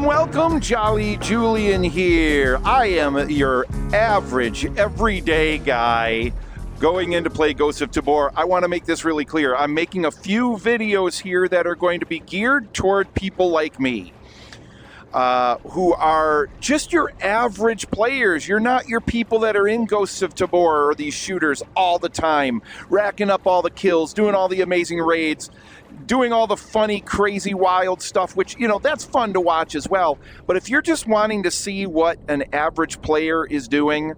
Welcome, Jolly Julian here. I am your average, everyday guy going in to play Ghosts of Tabor. I want to make this really clear. I'm making a few videos here that are going to be geared toward people like me, who are just your average players. You're not your people that are in Ghosts of Tabor or these shooters all the time, racking up all the kills, doing all the amazing raids, doing all the funny, crazy, wild stuff, which, you know, that's fun to watch as well. But if you're just wanting to see what an average player is doing,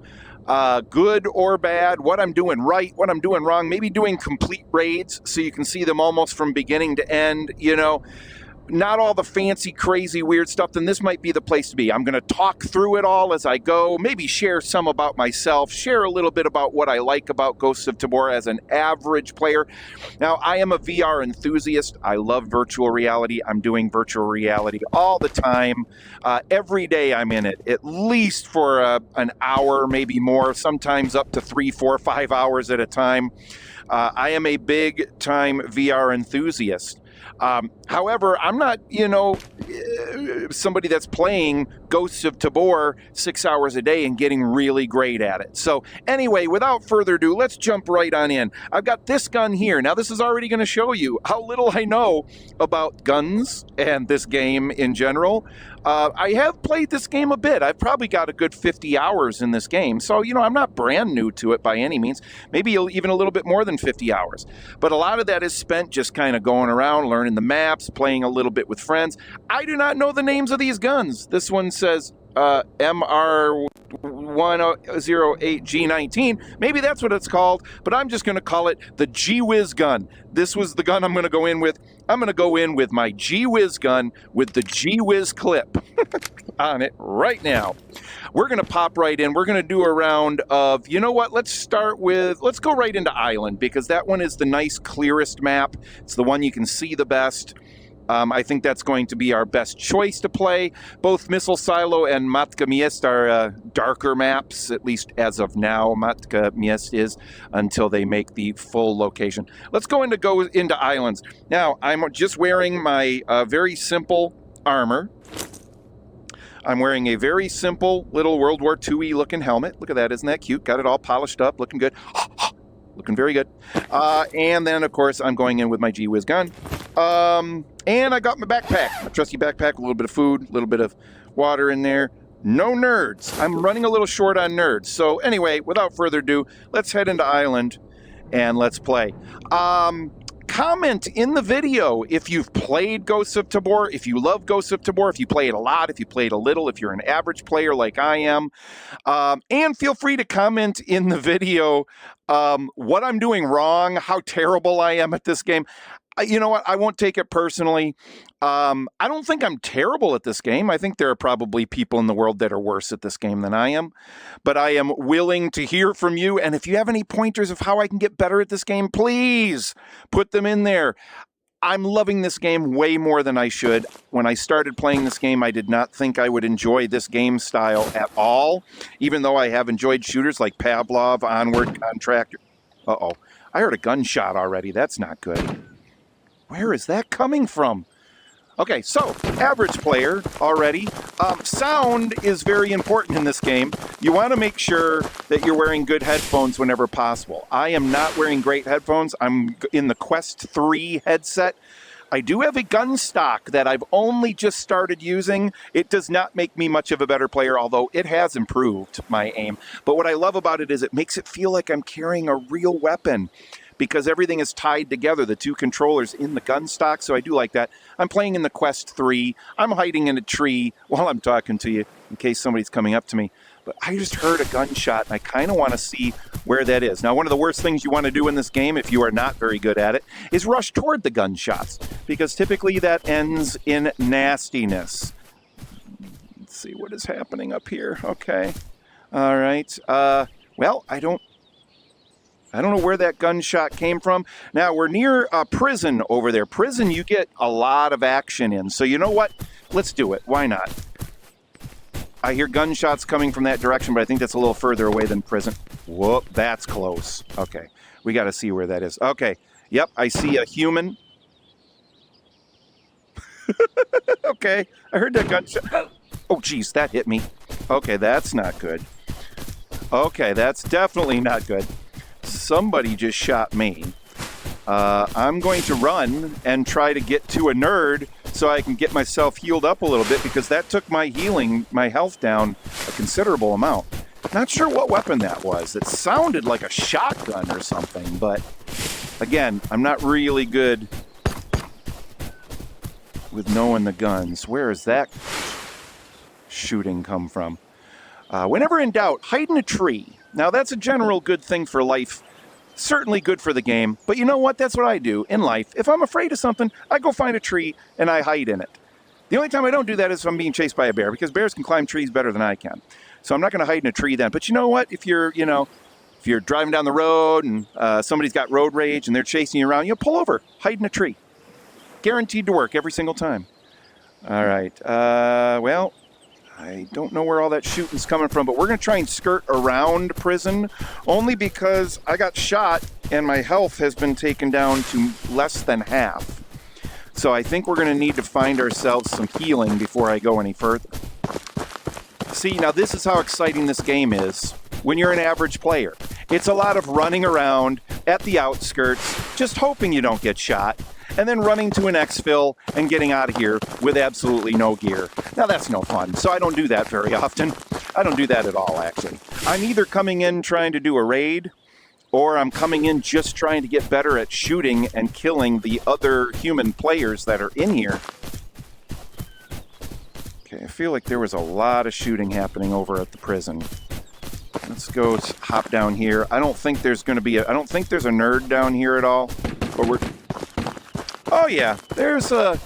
good or bad, what I'm doing right, what I'm doing wrong, maybe doing complete raids so you can see them almost from beginning to end, you know, not all the fancy, crazy, weird stuff, then this might be the place to be. I'm going to talk through it all as I go, maybe share some about myself, share a little bit about what I like about Ghosts of Tabor as an average player. Now, I am a VR enthusiast. I love virtual reality. I'm doing virtual reality all the time. Every day I'm in it, at least for an hour, maybe more, sometimes up to 3, 4, 5 hours at a time. I am a big-time VR enthusiast. However, I'm not, somebody that's playing Ghosts of Tabor 6 hours a day and getting really great at it. So anyway, without further ado, let's jump right on in. I've got this gun here. Now, this is already going to show you how little I know about guns and this game in general. I have played this game a bit. I've probably got a good 50 hours in this game. So, I'm not brand new to it by any means. Maybe even a little bit more than 50 hours. But a lot of that is spent just kind of going around, learning the maps, playing a little bit with friends. I do not know the names of these guns. This one says MR108G19. Maybe that's what it's called, but I'm just going to call it the G-Whiz gun. This was the gun I'm going to go in with. I'm going to go in with my G-Whiz gun with the G-Whiz clip on it right now. We're going to pop right in. We're going to do a round of, you know what, let's go right into Island, because that one is the nice, clearest map. It's the one you can see the best. I think that's going to be our best choice to play. Both Missile Silo and Matka Miest are darker maps, at least as of now. Matka Miest is, until they make the full location. Let's go into Islands. Now, I'm just wearing my very simple armor. I'm wearing a very simple little World War II-y looking helmet. Look at that, isn't that cute? Got it all polished up, looking good. Looking very good. And then, of course, I'm going in with my G-Whiz gun. And I got my backpack, my trusty backpack, a little bit of food, a little bit of water in there. No nerds. I'm running a little short on nerds. So anyway, without further ado, let's head into Island and let's play. Comment in the video if you've played Ghosts of Tabor, if you love Ghosts of Tabor, if you play it a lot, if you played a little, if you're an average player like I am. And feel free to comment in the video what I'm doing wrong, how terrible I am at this game. You know what? I won't take it personally. I don't think I'm terrible at this game. I think there are probably people in the world that are worse at this game than I am. But I am willing to hear from you. And if you have any pointers of how I can get better at this game, please put them in there. I'm loving this game way more than I should. When I started playing this game, I did not think I would enjoy this game style at all, even though I have enjoyed shooters like Pavlov, Onward, Contractor. Uh-oh. I heard a gunshot already. That's not good. Where is that coming from? Okay, so average player already. Sound is very important in this game. You want to make sure that you're wearing good headphones whenever possible. I am not wearing great headphones. I'm in the Quest 3 headset. I do have a gun stock that I've only just started using. It does not make me much of a better player, although it has improved my aim. But what I love about it is it makes it feel like I'm carrying a real weapon, because everything is tied together, the two controllers in the gun stock, so I do like that. I'm playing in the Quest 3. I'm hiding in a tree while I'm talking to you in case somebody's coming up to me. But I just heard a gunshot, and I kind of want to see where that is. Now, one of the worst things you want to do in this game, if you are not very good at it, is rush toward the gunshots, because typically that ends in nastiness. Let's see what is happening up here. Okay. All right. Well, I don't know where that gunshot came from. Now, we're near a prison over there. Prison, you get a lot of action in. So you know what? Let's do it. Why not? I hear gunshots coming from that direction, but I think that's a little further away than prison. Whoop, that's close. Okay, we got to see where that is. Okay, yep, I see a human. Okay, I heard that gunshot. Oh, geez, that hit me. Okay, that's not good. Okay, that's definitely not good. Somebody just shot me. I'm going to run and try to get to a nerd so I can get myself healed up a little bit, because that took my health down a considerable amount. Not sure what weapon that was. It sounded like a shotgun or something, but again, I'm not really good with knowing the guns. Where is that shooting come from? Whenever in doubt, hide in a tree. Now, that's a general good thing for life. Certainly good for the game, but you know what? That's what I do in life. If I'm afraid of something, I go find a tree and I hide in it. The only time I don't do that is if I'm being chased by a bear, because bears can climb trees better than I can. So I'm not going to hide in a tree then. But you know what? If you're driving down the road and somebody's got road rage and they're chasing you around, pull over, hide in a tree. Guaranteed to work every single time. All right. Well, I don't know where all that shooting's coming from, but we're going to try and skirt around prison, only because I got shot and my health has been taken down to less than half. So I think we're going to need to find ourselves some healing before I go any further. See, now this is how exciting this game is when you're an average player. It's a lot of running around at the outskirts, just hoping you don't get shot, and then running to an exfil and getting out of here with absolutely no gear. Now that's no fun, so I don't do that very often. I don't do that at all, actually. I'm either coming in trying to do a raid, or I'm coming in just trying to get better at shooting and killing the other human players that are in here. Okay, I feel like there was a lot of shooting happening over at the prison. Let's go hop down here. I don't think there's going to be I don't think there's a nerd down here at all, but oh yeah, there's a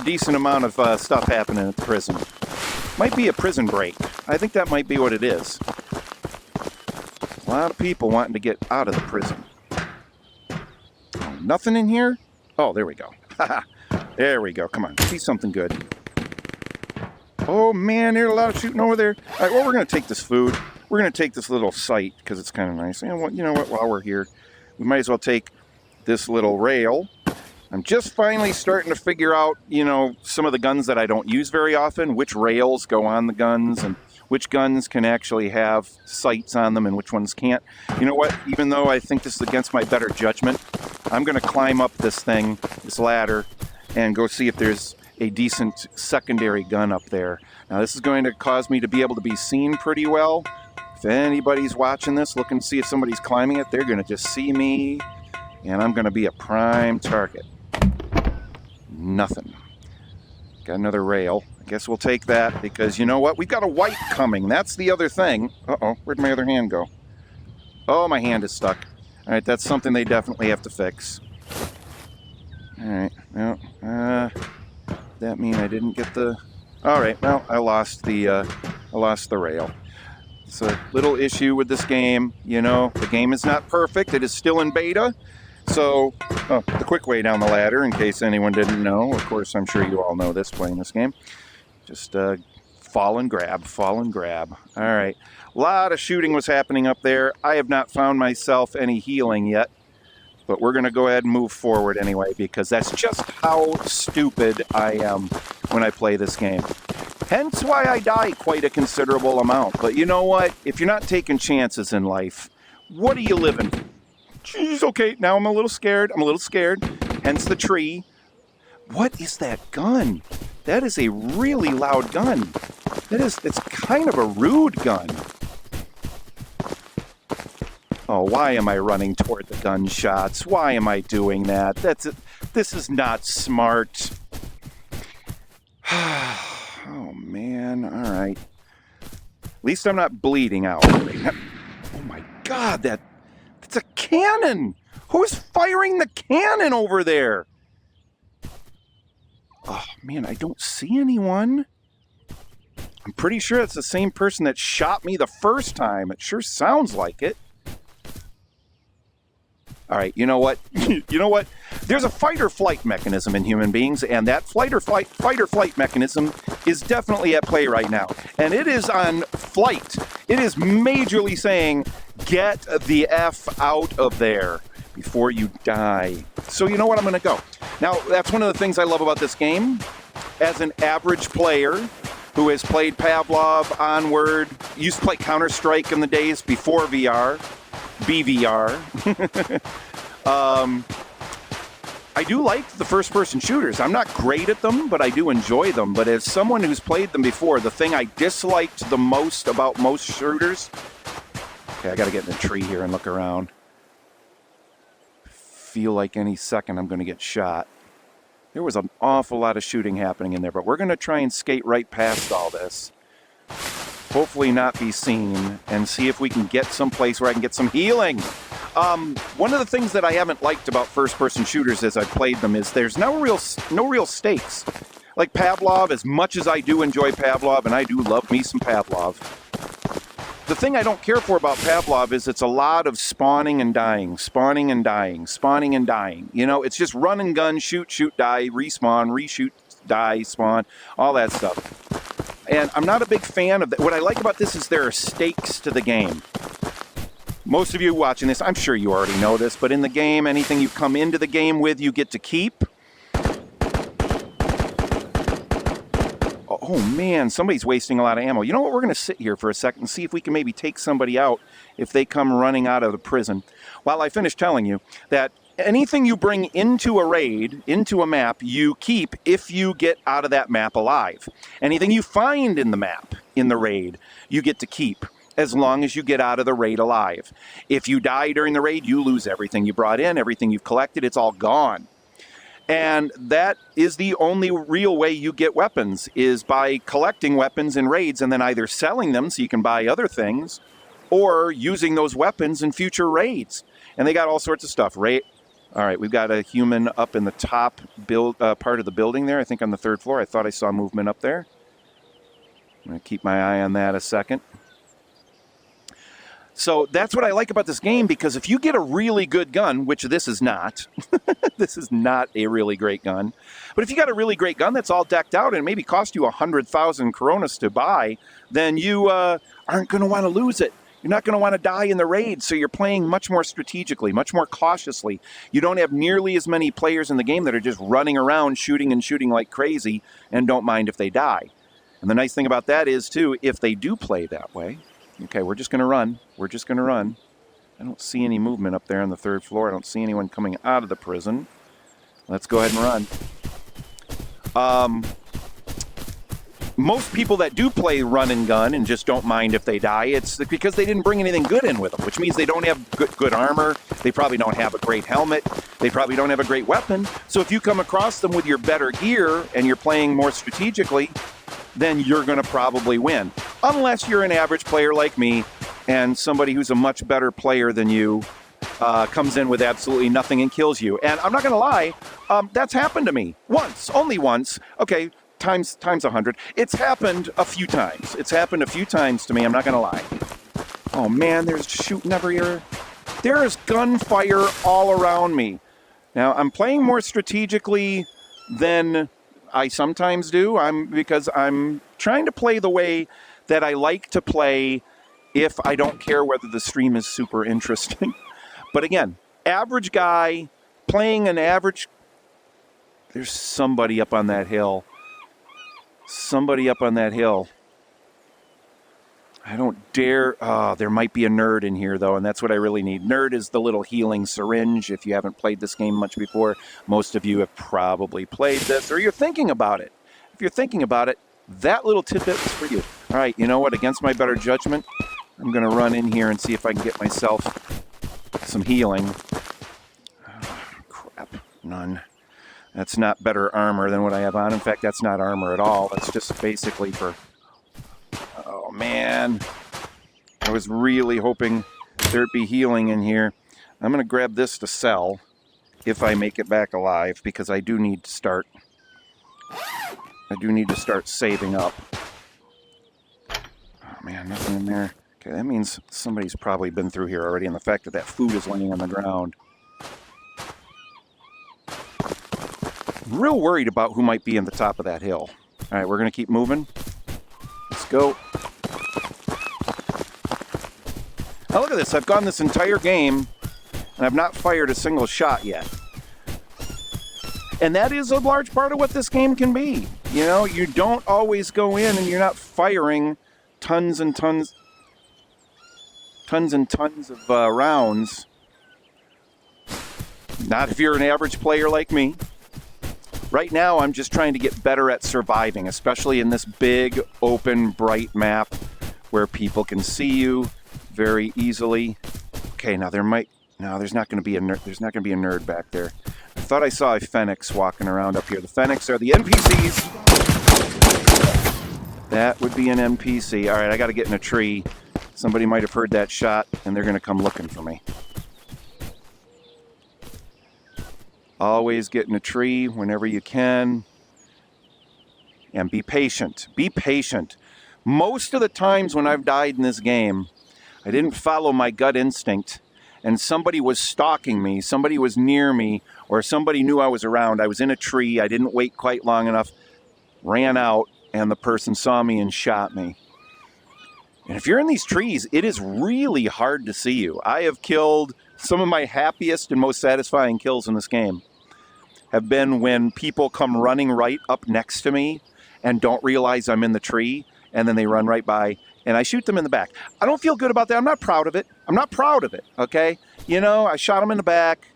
decent amount of stuff happening at the prison. Might be a prison break. I think that might be what it is. A lot of people wanting to get out of the prison. Oh, nothing in here? Oh, there we go. There we go. Come on, see something good. Oh man, there's a lot of shooting over there. All right, well, we're going to take this food. We're going to take this little site because it's kind of nice. You know what? While we're here, we might as well take this little rail. I'm just finally starting to figure out, some of the guns that I don't use very often, which rails go on the guns and which guns can actually have sights on them and which ones can't. You know what? Even though I think this is against my better judgment, I'm going to climb up this ladder, and go see if there's a decent secondary gun up there. Now, this is going to cause me to be able to be seen pretty well. If anybody's watching this, looking to see if somebody's climbing it, they're going to just see me, and I'm going to be a prime target. Nothing. Got another rail. I guess we'll take that, because you know what? We've got a wipe coming. That's the other thing. Uh-oh, where'd my other hand go? Oh, my hand is stuck. All right, that's something they definitely have to fix. All right, well, that mean I didn't get the... All right, well, I lost the rail. It's a little issue with this game. The game is not perfect. It is still in beta. So, the quick way down the ladder, in case anyone didn't know, of course, I'm sure you all know this playing this game. Just fall and grab. All right. A lot of shooting was happening up there. I have not found myself any healing yet, but we're going to go ahead and move forward anyway, because that's just how stupid I am when I play this game. Hence why I die quite a considerable amount. But you know what? If you're not taking chances in life, what are you living for? Jeez, okay, now I'm a little scared. Hence the tree. What is that gun? That is a really loud gun. It's kind of a rude gun. Oh, why am I running toward the gunshots? Why am I doing that? This is not smart. Oh, man. All right. At least I'm not bleeding out. Oh, my God. That's a cannon. Who's firing the cannon over there? Oh, man, I don't see anyone. I'm pretty sure it's the same person that shot me the first time. It sure sounds like it. All right, you know what? There's a fight or flight mechanism in human beings, and that fight or flight mechanism is definitely at play right now. And it is on flight. It is majorly saying, get the F out of there before you die. So you know what? I'm going to go. Now, that's one of the things I love about this game. as an average player who has played Pavlov, Onward, used to play Counter-Strike in the days before VR, BVR. I do like the first-person shooters. I'm not great at them, but I do enjoy them. But as someone who's played them before, the thing I disliked the most about most shooters... Okay, I got to get in the tree here and look around. Feel like any second I'm going to get shot. There was an awful lot of shooting happening in there, but we're going to try and skate right past all this. Hopefully not be seen, and see if we can get someplace where I can get some healing. One of the things that I haven't liked about first-person shooters as I've played them is there's no real stakes. Like Pavlov, as much as I do enjoy Pavlov, and I do love me some Pavlov, the thing I don't care for about Pavlov is it's a lot of spawning and dying, spawning and dying, spawning and dying. You know, it's just run and gun, shoot, die, respawn, reshoot, die, spawn, all that stuff. And I'm not a big fan of that. What I like about this is there are stakes to the game. Most of you watching this, I'm sure you already know this, but in the game, anything you come into the game with, you get to keep. Oh man, somebody's wasting a lot of ammo. You know what, we're going to sit here for a second and see if we can maybe take somebody out if they come running out of the prison. While I finish telling you that anything you bring into a raid, into a map, you keep if you get out of that map alive. Anything you find in the map, in the raid, you get to keep as long as you get out of the raid alive. If you die during the raid, you lose everything you brought in, everything you've collected, it's all gone. And that is the only real way you get weapons, is by collecting weapons in raids and then either selling them so you can buy other things, or using those weapons in future raids. And they got all sorts of stuff. All right, we've got a human up in the top part of the building there, I think on the 3rd floor. I thought I saw movement up there. I'm going to keep my eye on that a second. So that's what I like about this game, because if you get a really good gun, which this is not, this is not a really great gun, but if you got a really great gun that's all decked out and it maybe cost you 100,000 coronas to buy, then you aren't going to want to lose it. You're not going to want to die in the raid, so you're playing much more strategically, much more cautiously. You don't have nearly as many players in the game that are just running around shooting and shooting like crazy and don't mind if they die. And the nice thing about that is, too, if they do play that way... Okay, we're just going to run. We're just going to run. I don't see any movement up there on the 3rd floor. I don't see anyone coming out of the prison. Let's go ahead and run. Most people that do play run and gun and just don't mind if they die, it's because they didn't bring anything good in with them, which means they don't have good armor. They probably don't have a great helmet. They probably don't have a great weapon. So if you come across them with your better gear and you're playing more strategically, then you're going to probably win. Unless you're an average player like me and somebody who's a much better player than you comes in with absolutely nothing and kills you. And I'm not going to lie, that's happened to me once, only once. Okay, times 100. It's happened a few times. It's happened a few times to me, I'm not going to lie. Oh man, there's shooting everywhere. There is gunfire all around me. Now, I'm playing more strategically than I sometimes do, because I'm trying to play the way that I like to play if I don't care whether the stream is super interesting. But again, average guy playing an average... There's somebody up on that hill. Somebody up on that hill. I don't dare... there might be a nerd in here, though, and that's what I really need. Nerd is the little healing syringe. If you haven't played this game much before, most of you have probably played this, or you're thinking about it. If you're thinking about it, that little tidbit is for you. All right, you know what? Against my better judgment, I'm going to run in here and see if I can get myself some healing. Oh, crap. None. That's not better armor than what I have on. In fact, that's not armor at all. That's just basically for... Oh, man. I was really hoping there'd be healing in here. I'm going to grab this to sell if I make it back alive, because I do need to start... saving up. Oh, man, nothing in there. Okay, that means somebody's probably been through here already, and the fact that that food is laying on the ground. I'm real worried about who might be in the top of that hill. All right, we're going to keep moving. Let's go. Now look at this. I've gone this entire game, and I've not fired a single shot yet. And that is a large part of what this game can be. You know, you don't always go in and you're not firing tons and tons of rounds. Not if you're an average player like me. Right now, I'm just trying to get better at surviving, especially in this big, open, bright map where people can see you very easily. Okay, now there's not going to be a nerd back there. I thought I saw a Phoenix walking around up here. The Phoenix are the NPCs. That would be an NPC. All right, I got to get in a tree. Somebody might have heard that shot, and they're going to come looking for me. Always get in a tree whenever you can. And be patient. Be patient. Most of the times when I've died in this game, I didn't follow my gut instinct, and somebody was stalking me, somebody was near me, or somebody knew I was around. I was in a tree, I didn't wait quite long enough, ran out, and the person saw me and shot me. And if you're in these trees, it is really hard to see you. I have killed some of my happiest and most satisfying kills in this game have been when people come running right up next to me and don't realize I'm in the tree, and then they run right by, and I shoot them in the back. I don't feel good about that. I'm not proud of it. I'm not proud of it, okay? You know, I shot them in the back.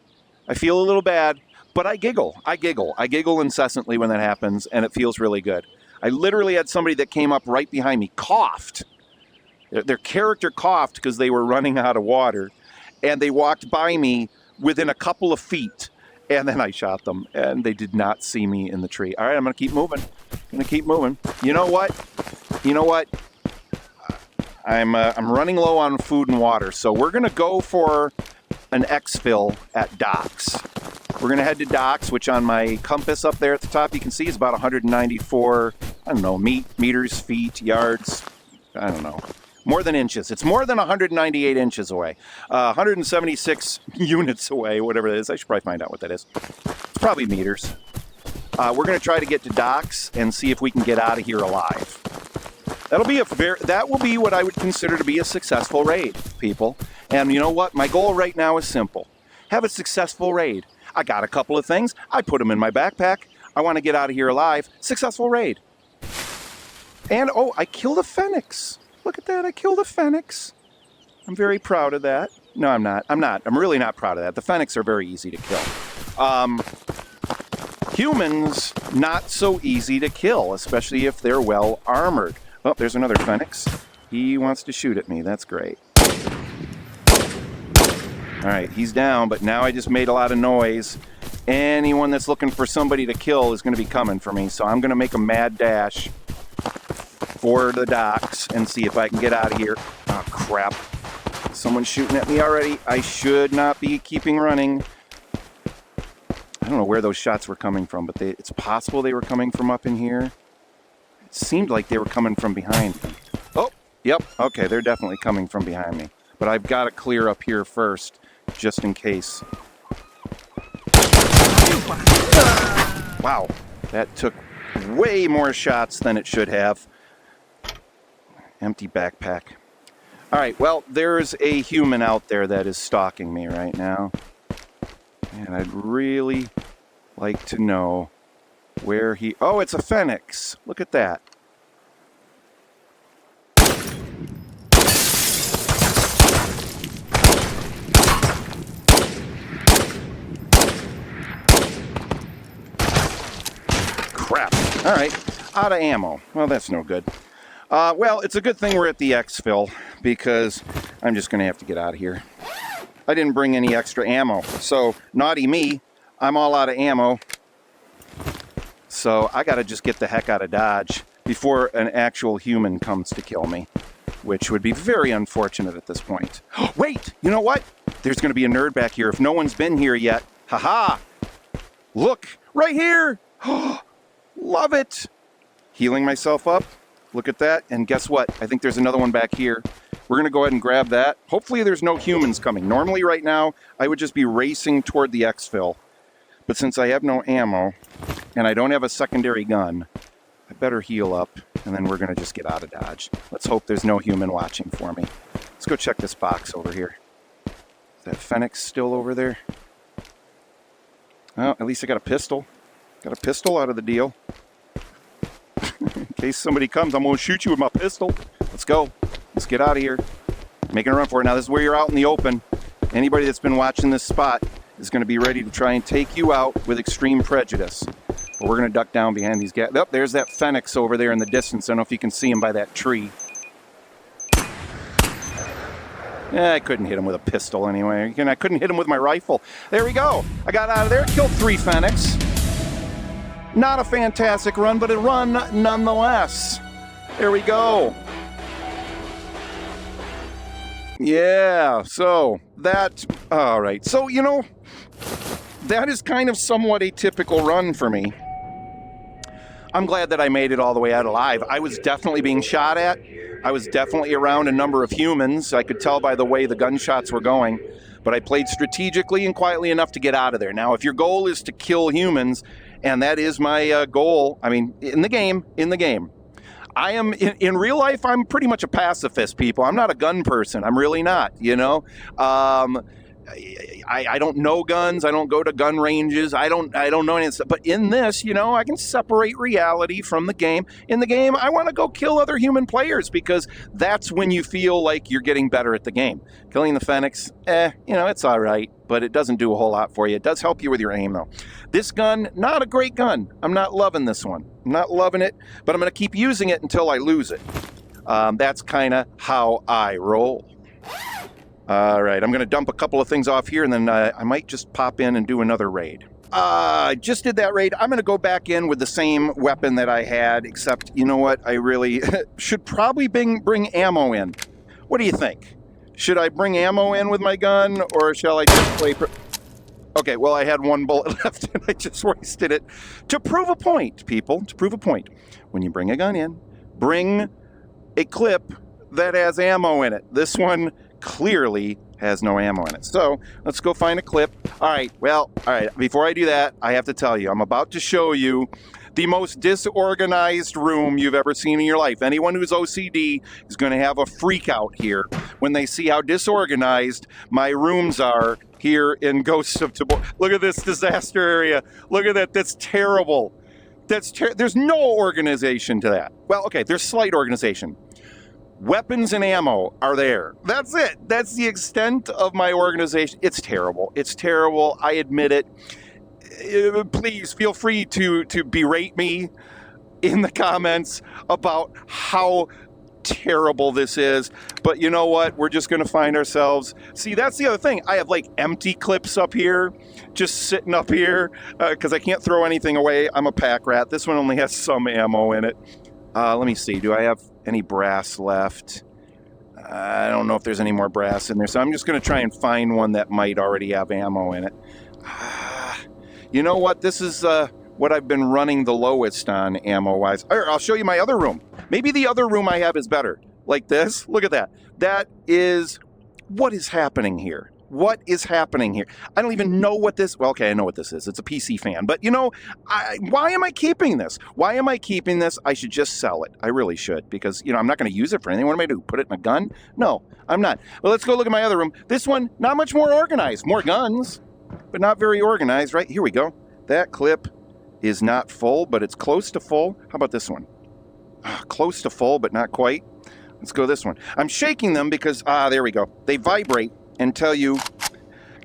I feel a little bad, but I giggle. I giggle incessantly when that happens, and it feels really good. I literally had somebody that came up right behind me, coughed. Their character coughed because they were running out of water, and they walked by me within a couple of feet, and then I shot them, and they did not see me in the tree. All right, I'm going to keep moving. You know what? I'm running low on food and water, so we're going to go for an exfil at docks. We're going to head to docks, which on my compass up there at the top, you can see is about 194, meters, feet, yards, I don't know. More than inches. It's more than 198 inches away. 176 units away, whatever it is. I should probably find out what that is. It's probably meters. We're going to try to get to docks and see if we can get out of here alive. That will be what I would consider to be a successful raid, people. And you know what? My goal right now is simple. Have a successful raid. I got a couple of things. I put them in my backpack. I want to get out of here alive. Successful raid. And, I killed a Phoenix. Look at that. I killed a Phoenix. I'm very proud of that. No, I'm not. I'm really not proud of that. The Phoenix are very easy to kill. Humans, not so easy to kill, especially if they're well armored. Oh, there's another Phoenix. He wants to shoot at me. That's great. All right, he's down, but now I just made a lot of noise. Anyone that's looking for somebody to kill is going to be coming for me, so I'm going to make a mad dash for the docks and see if I can get out of here. Oh, crap. Someone's shooting at me already. I should not be keeping running. I don't know where those shots were coming from, but it's possible they were coming from up in here. It seemed like they were coming from behind me. Oh, yep. Okay, they're definitely coming from behind me. But I've got to clear up here first, just in case. Wow, that took way more shots than it should have. Empty backpack. All right, well, there's a human out there that is stalking me right now. And I'd really like to know where he... Oh, it's a Phoenix. Look at that. Crap. All right, out of ammo. Well, that's no good. Well, it's a good thing we're at the exfil, because I'm just going to have to get out of here. I didn't bring any extra ammo, so naughty me, I'm all out of ammo. So I got to just get the heck out of Dodge before an actual human comes to kill me, which would be very unfortunate at this point. Wait, you know what? There's going to be a nerd back here if no one's been here yet. Haha! Look, right here! Love it! Healing myself up. Look at that, and guess what? I think there's another one back here. We're going to go ahead and grab that. Hopefully there's no humans coming. Normally right now, I would just be racing toward the exfil. But since I have no ammo, and I don't have a secondary gun, I better heal up, and then we're going to just get out of Dodge. Let's hope there's no human watching for me. Let's go check this box over here. Is that Phoenix still over there? Well, at least I got a pistol. Got a pistol out of the deal. In case somebody comes, I'm going to shoot you with my pistol. Let's go. Let's get out of here. Making a run for it. Now, this is where you're out in the open. Anybody that's been watching this spot is going to be ready to try and take you out with extreme prejudice. But we're going to duck down behind these guys. Oh, there's that Phoenix over there in the distance. I don't know if you can see him by that tree. I couldn't hit him with a pistol anyway. I couldn't hit him with my rifle. There we go. I got out of there, killed 3 Phoenix. Not a fantastic run, but a run nonetheless. There we go. Yeah, so that, all right. So, you know, that is kind of somewhat a typical run for me. I'm glad that I made it all the way out alive. I was definitely being shot at. I was definitely around a number of humans. I could tell by the way the gunshots were going. But I played strategically and quietly enough to get out of there. Now, if your goal is to kill humans, and that is my goal, I mean, in the game, I am, in real life, I'm pretty much a pacifist, people. I'm not a gun person. I'm really not, you know. I don't know guns. I don't go to gun ranges. I don't know any of stuff. But in this, you know, I can separate reality from the game. In the game, I want to go kill other human players because that's when you feel like you're getting better at the game. Killing the Phoenix, you know, it's all right, but it doesn't do a whole lot for you. It does help you with your aim, though. This gun, not a great gun. I'm not loving this one. I'm not loving it, but I'm going to keep using it until I lose it. That's kind of how I roll. All right, I'm going to dump a couple of things off here, and then I might just pop in and do another raid. I just did that raid. I'm going to go back in with the same weapon that I had, except, you know what? I really should probably bring ammo in. What do you think? Should I bring ammo in with my gun, or shall I just play... Okay, well, I had 1 bullet left, and I just wasted it. To prove a point, people, to prove a point, when you bring a gun in, bring a clip that has ammo in it. This one clearly has no ammo in it. So let's go find a clip. All right. Before I do that, I have to tell you, I'm about to show you the most disorganized room you've ever seen in your life. Anyone who's OCD is going to have a freak out here when they see how disorganized my rooms are here in Ghosts of Tabor. Look at this disaster area. Look at that. That's terrible. There's no organization to that. Well, okay, there's slight organization. Weapons and ammo are there. That's it. That's the extent of my organization. It's terrible. It's terrible. I admit it. Please feel free to berate me in the comments about how terrible this is. But you know what? We're just going to find ourselves. See, that's the other thing. I have like empty clips up here, just sitting up here because I can't throw anything away. I'm a pack rat. This one only has some ammo in it. Let me see. Do I have any brass left? I don't know if there's any more brass in there, so I'm just going to try and find one that might already have ammo in it. You know what? This is what I've been running the lowest on ammo-wise. I'll show you my other room. Maybe the other room I have is better. Like this. Look at that. That is... What is happening here? What is happening here? I don't even know what this... Well, okay, I know what this is. It's a PC fan. But, you know, why am I keeping this? Why am I keeping this? I should just sell it. I really should. Because, you know, I'm not going to use it for anything. What am I going to do? Put it in a gun? No, I'm not. Well, let's go look at my other room. This one, not much more organized. More guns, but not very organized, right? Here we go. That clip is not full, but it's close to full. How about this one? Close to full, but not quite. Let's go this one. I'm shaking them because, there we go. They vibrate and tell you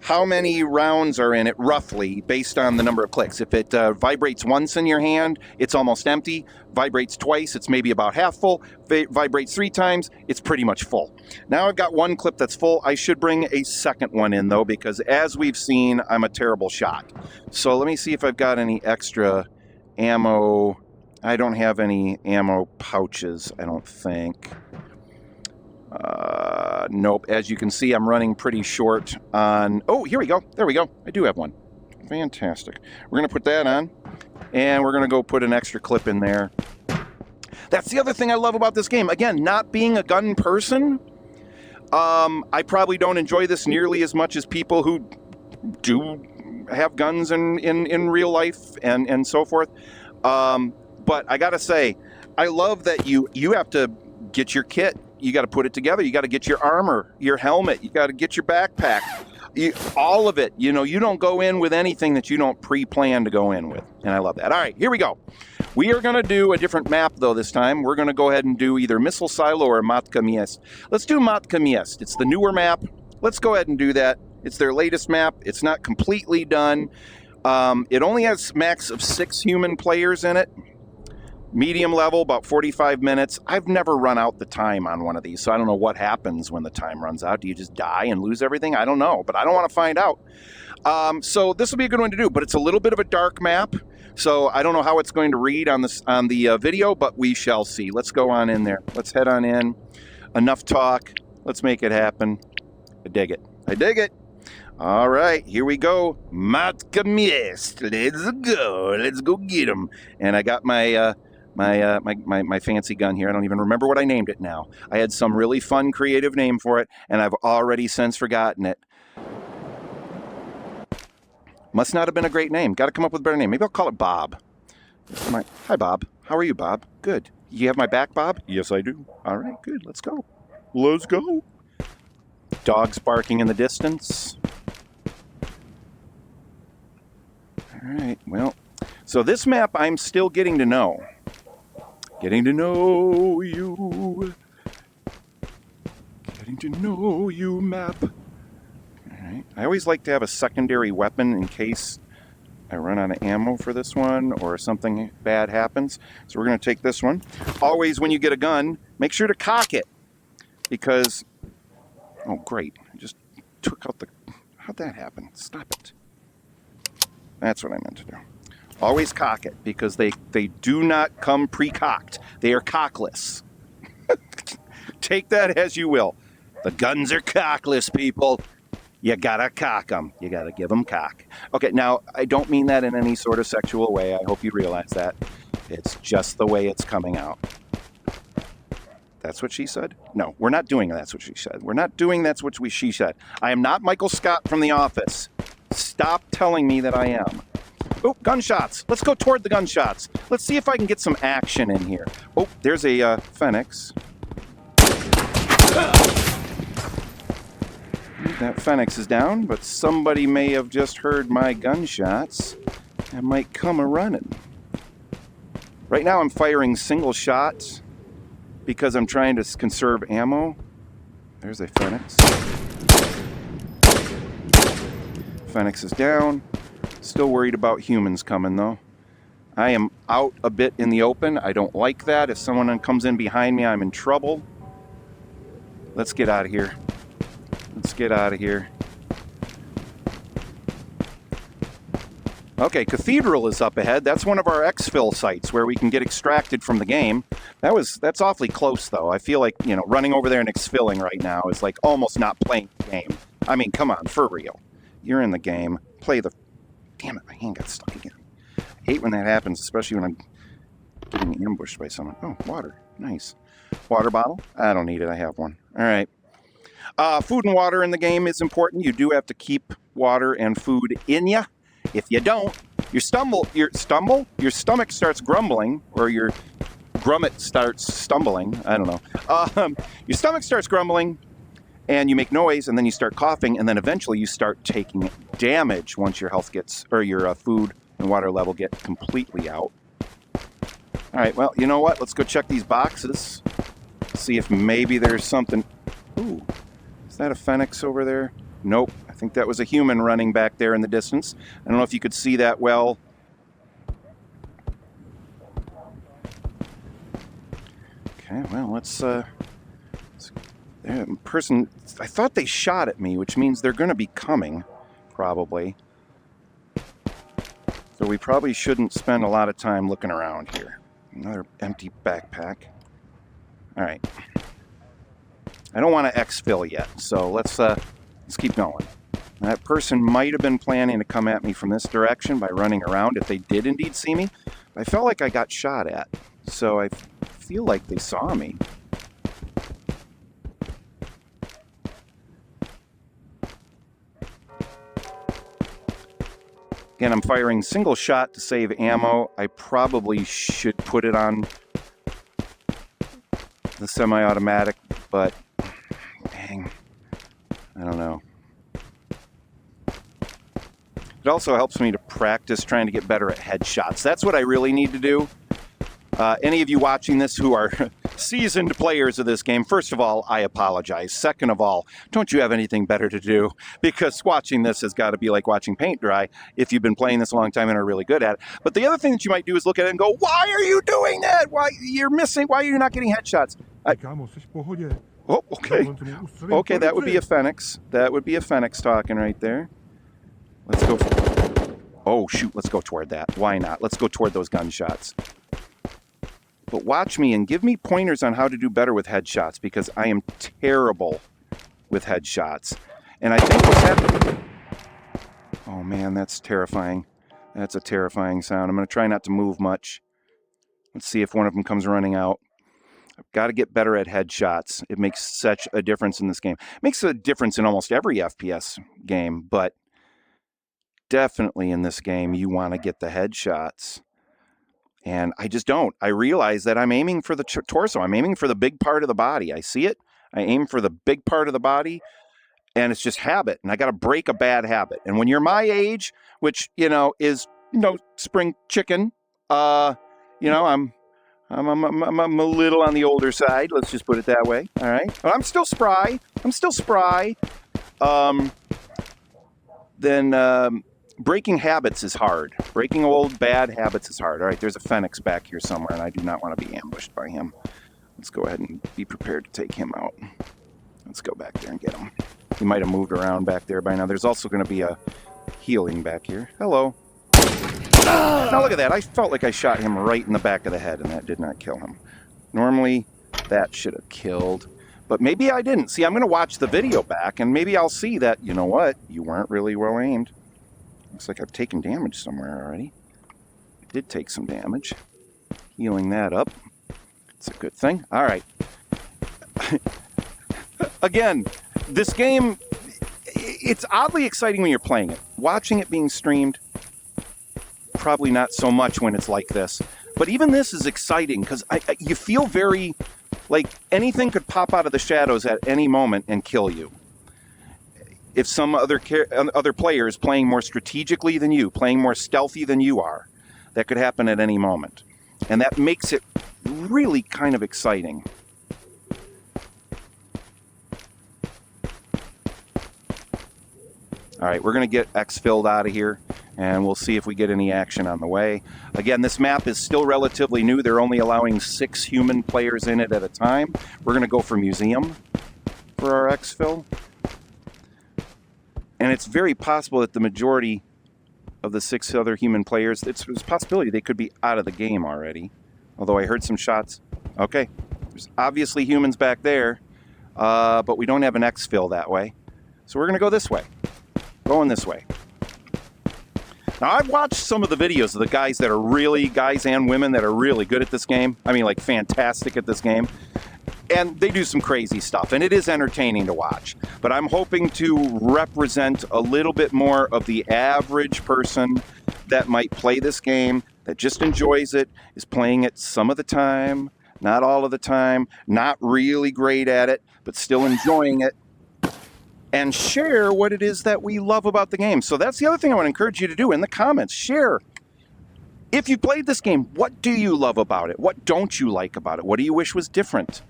how many rounds are in it roughly based on the number of clicks. If it vibrates once in your hand, it's almost empty. Vibrates twice, it's maybe about half full. Vibrates 3 times, it's pretty much full. Now I've got 1 clip that's full. I should bring a second one in though, because as we've seen, I'm a terrible shot. So let me see if I've got any extra ammo. I don't have any ammo pouches, I don't think. Nope. As you can see, I'm running pretty short on... Oh, here we go. There we go. I do have one. Fantastic. We're going to put that on, and we're going to go put an extra clip in there. That's the other thing I love about this game. Again, not being a gun person, I probably don't enjoy this nearly as much as people who do have guns in real life and so forth. But I got to say, I love that you have to get your kit. You got to put it together. You got to get your armor, your helmet. You got to get your backpack. All of it. You know, you don't go in with anything that you don't pre-plan to go in with. And I love that. All right, here we go. We are going to do a different map, though, this time. We're going to go ahead and do either Missile Silo or Matka Miest. Let's do Matka Miest. It's the newer map. Let's go ahead and do that. It's their latest map. It's not completely done. It only has max of 6 human players in it. Medium level, about 45 minutes. I've never run out the time on one of these, so I don't know what happens when the time runs out. Do you just die and lose everything? I don't know, but I don't want to find out. So this will be a good one to do, but it's a little bit of a dark map, so I don't know how it's going to read on the video, but we shall see. Let's go on in there. Let's head on in. Enough talk. Let's make it happen. I dig it. I dig it. All right, here we go. Matka Miest. Let's go. Let's go get them. And I got my fancy gun here. I don't even remember what I named it now. I had some really fun, creative name for it, and I've already since forgotten it. Must not have been a great name. Got to come up with a better name. Maybe I'll call it Bob. Hi, Bob. How are you, Bob? Good. You have my back, Bob? Yes, I do. All right, good. Let's go. Let's go. Dogs barking in the distance. All right, well, so this map I'm still getting to know. Getting to know you. Getting to know you map. All right. I always like to have a secondary weapon in case I run out of ammo for this one or something bad happens. So we're going to take this one. Always when you get a gun, make sure to cock it. Because, oh great, I just took out the, how'd that happen? Stop it. That's what I meant to do. Always cock it, because they do not come pre-cocked. They are cockless. Take that as you will. The guns are cockless, people. You gotta cock them. You gotta give them cock. Okay, now, I don't mean that in any sort of sexual way. I hope you realize that. It's just the way it's coming out. That's what she said? No, we're not doing that's what she said. We're not doing that's what she said. I am not Michael Scott from The Office. Stop telling me that I am. Oh, gunshots. Let's go toward the gunshots. Let's see if I can get some action in here. Oh, there's a Phoenix. That Phoenix is down, but somebody may have just heard my gunshots and might come a-running. Right now I'm firing single shots because I'm trying to conserve ammo. There's a Phoenix. Phoenix is down. Still worried about humans coming, though. I am out a bit in the open. I don't like that. If someone comes in behind me, I'm in trouble. Let's get out of here. Let's get out of here. Okay, Cathedral is up ahead. That's one of our exfil sites where we can get extracted from the game. That's awfully close, though. I feel like, you know, running over there and exfilling right now is like almost not playing the game. I mean, come on, for real. You're in the game. Play the... Damn it, my hand got stuck again. I hate when that happens, especially when I'm getting ambushed by someone. Oh, water. Nice. Water bottle? I don't need it. I have one. All right. Food and water in the game is important. You do have to keep water and food in you. If you don't, your stomach starts grumbling, or your grummet starts stumbling. I don't know. Your stomach starts grumbling, and you make noise, and then you start coughing, and then eventually you start taking damage once your health gets, or your food and water level get completely out. All right, well, you know what? Let's go check these boxes. See if maybe there's something. Ooh, is that a Phoenix over there? Nope. I think that was a human running back there in the distance. I don't know if you could see that well. Okay, well, let's person, I thought they shot at me, which means they're going to be coming, probably. So we probably shouldn't spend a lot of time looking around here. Another empty backpack. All right. I don't want to exfil yet, so let's keep going. That person might have been planning to come at me from this direction by running around if they did indeed see me. I felt like I got shot at, so I feel like they saw me. Again, I'm firing single shot to save ammo. I probably should put it on the semi-automatic, but dang, I don't know. It also helps me to practice trying to get better at headshots. That's what I really need to do. Any of you watching this who are seasoned players of this game, first of all, I apologize. Second of all, don't you have anything better to do? Because watching this has got to be like watching paint dry if you've been playing this a long time and are really good at it. But the other thing that you might do is look at it and go, why are you doing that? Why you're missing? Why are you not getting headshots? Oh, okay. Okay, that would be a Phoenix. That would be a Phoenix talking right there. Let's go. Oh, shoot. Let's go toward that. Why not? Let's go toward those gunshots. But watch me and give me pointers on how to do better with headshots, because I am terrible with headshots. And I think what's happening... Oh, man, that's terrifying. That's a terrifying sound. I'm going to try not to move much. Let's see if one of them comes running out. I've got to get better at headshots. It makes such a difference in this game. It makes a difference in almost every FPS game, but definitely in this game, you want to get the headshots. And I just don't. I realize that I'm aiming for the torso. I'm aiming for the big part of the body. I see it. I aim for the big part of the body, and it's just habit. And I got to break a bad habit. And when you're my age, which, is, spring chicken, I'm a little on the older side. Let's just put it that way. All right. But I'm still spry. Breaking habits is hard. Breaking old bad habits is hard. All right, there's a Phoenix back here somewhere, and I do not want to be ambushed by him. Let's go ahead and be prepared to take him out. Let's go back there and get him. He might have moved around back there by now. There's also going to be a healing back here. Hello. Now look at that. I felt like I shot him right in the back of the head, and that did not kill him. Normally, that should have killed. But maybe I didn't. See, I'm going to watch the video back, and maybe I'll see that, you know what? You weren't really well aimed. Looks like I've taken damage somewhere already. I did take some damage. Healing that up. It's a good thing. All right. Again, this game, it's oddly exciting when you're playing it. Watching it being streamed, probably not so much when it's like this. But even this is exciting because you feel very like anything could pop out of the shadows at any moment and kill you. If some other player is playing more strategically than you, playing more stealthy than you are, that could happen at any moment. And that makes it really kind of exciting. All right, we're going to get X-filled out of here, and we'll see if we get any action on the way. Again, this map is still relatively new. They're only allowing 6 human players in it at a time. We're going to go for Museum for our X-fill. And it's very possible that the majority of the 6 other human players, it's a possibility they could be out of the game already. Although I heard some shots. Okay, there's obviously humans back there, but we don't have an X-fill that way. So we're going to go this way. Going this way. Now, I've watched some of the videos of the guys that are really, guys and women that are really good at this game. I mean, like, fantastic at this game. And they do some crazy stuff, and it is entertaining to watch. But I'm hoping to represent a little bit more of the average person that might play this game, that just enjoys it, is playing it some of the time, not all of the time, not really great at it, but still enjoying it, and share what it is that we love about the game. So that's the other thing I want to encourage you to do in the comments. Share. If you played this game, what do you love about it? What don't you like about it? What do you wish was different?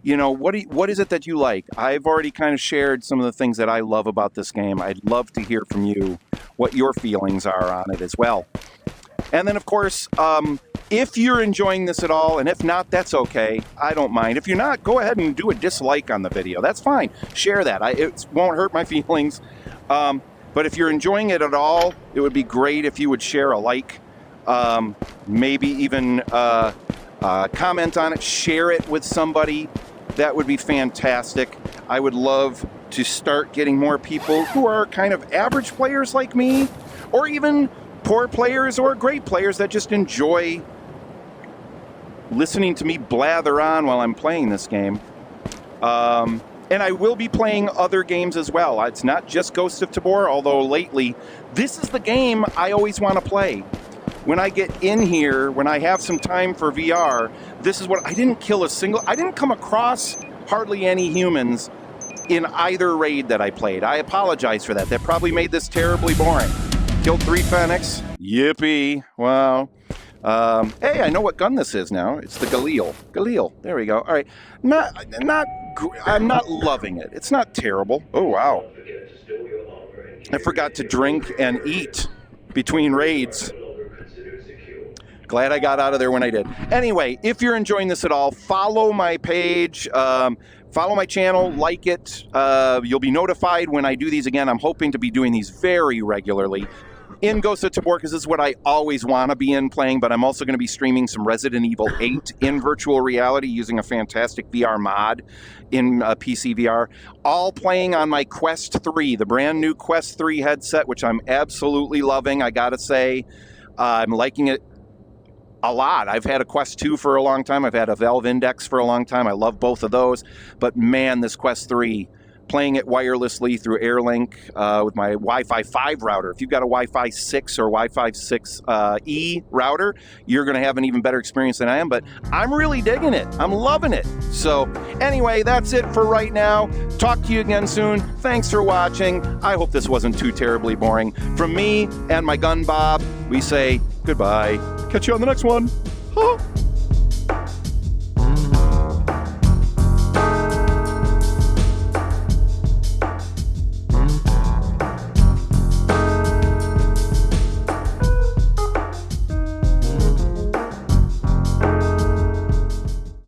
What is it that you like? I've already kind of shared some of the things that I love about this game. I'd love to hear from you what your feelings are on it as well. And then, of course, if you're enjoying this at all, and if not, that's okay. I don't mind. If you're not, go ahead and do a dislike on the video. That's fine. Share that. It won't hurt my feelings. But if you're enjoying it at all, it would be great if you would share a like. Maybe even comment on it. Share it with somebody. That would be fantastic. I would love to start getting more people who are kind of average players like me, or even poor players or great players that just enjoy listening to me blather on while I'm playing this game. And I will be playing other games as well. It's not just Ghost of Tabor, although lately, this is the game I always want to play. When I get in here, when I have some time for VR, this is what I didn't come across hardly any humans in either raid that I played. I apologize for that. That probably made this terribly boring. Killed 3 Fennecs. Yippee. Wow. Hey, I know what gun this is now. It's the Galil. Galil. There we go. All right. I'm not loving it. It's not terrible. Oh, wow. I forgot to drink and eat between raids. Glad I got out of there when I did. Anyway, if you're enjoying this at all, follow my page, follow my channel, like it. You'll be notified when I do these again. I'm hoping to be doing these very regularly in Ghost of Tabor, because this is what I always want to be in playing, but I'm also going to be streaming some Resident Evil 8 in virtual reality using a fantastic VR mod in PC VR. All playing on my Quest 3, the brand new Quest 3 headset, which I'm absolutely loving, I gotta say. I'm liking it a lot. I've had a Quest 2 for a long time. I've had a Valve Index for a long time. I love both of those. But man, this Quest 3, playing it wirelessly through Airlink with my Wi-Fi 5 router. If you've got a Wi-Fi 6 or Wi-Fi 6E router, you're going to have an even better experience than I am. But I'm really digging it. I'm loving it. So anyway, that's it for right now. Talk to you again soon. Thanks for watching. I hope this wasn't too terribly boring. From me and my gun Bob, we say goodbye. Catch you on the next one. Huh?